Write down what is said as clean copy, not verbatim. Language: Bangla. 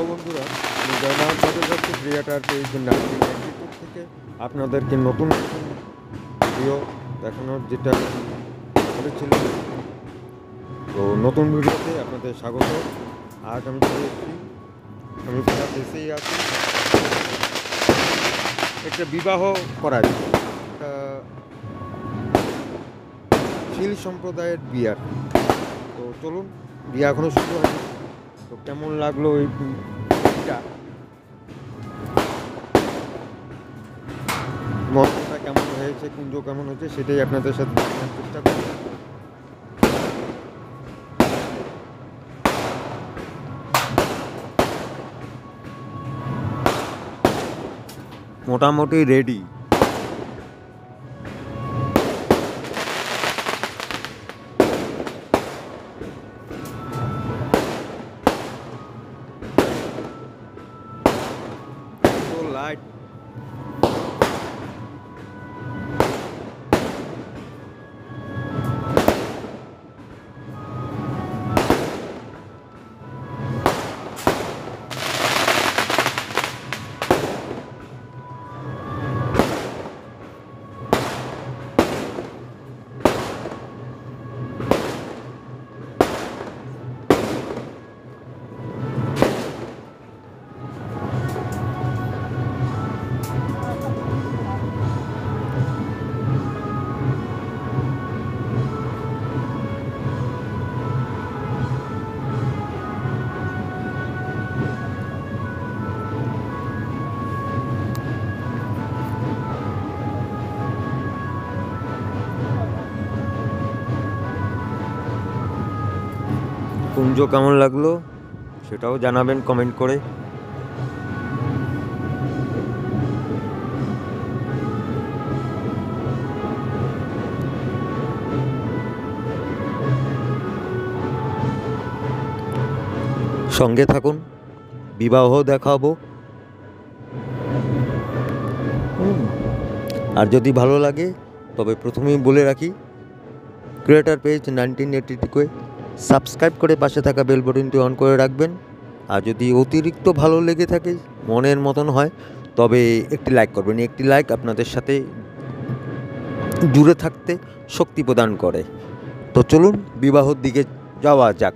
হ্যালো বন্ধুরা, আমি জয়নাথ ভট্টাচার্য ক্রিয়েটার পেজ 1992 থেকে আপনাদেরকে নতুন নতুন ভিডিও দেখানোর যেটা করেছিলাম। তো নতুন ভিডিওতে আপনাদের স্বাগত। আজ আমি চলে এসেছি, আমি প্রায় দেশেই আছি, একটা বিবাহ করা যায়, একটা শীল সম্প্রদায়ের বিয়ার। তো চলুন, বিয়ে এখনও শুরু হয়নি, তো কেমন লাগলো এইটা, মন্ত্রটা কেমন হয়েছে, কুঞ্জ কেমন হয়েছে, সেটাই আপনাদের সাথে দেখানোর চেষ্টা করি। মোটামুটি রেডি। লাইট কুঞ্জ কেমন লাগলো সেটাও জানাবেন কমেন্ট করে। সঙ্গে থাকুন, বিবাহ দেখাবো। আর যদি ভালো লাগে তবে প্রথমেই বলে রাখি, ক্রিয়েটার পেজ 1982-কে সাবস্ক্রাইব করে পাশে থাকা বেল বাটনটি অন করে রাখবেন। আর যদি অতিরিক্ত ভালো লেগে থাকে, মনের মতন হয়, তবে একটি লাইক করবেন। একটি লাইক আপনাদের সাথে জুড়ে থাকতে শক্তি প্রদান করে। তো চলুন বিবাহর দিকে যাওয়া যাক।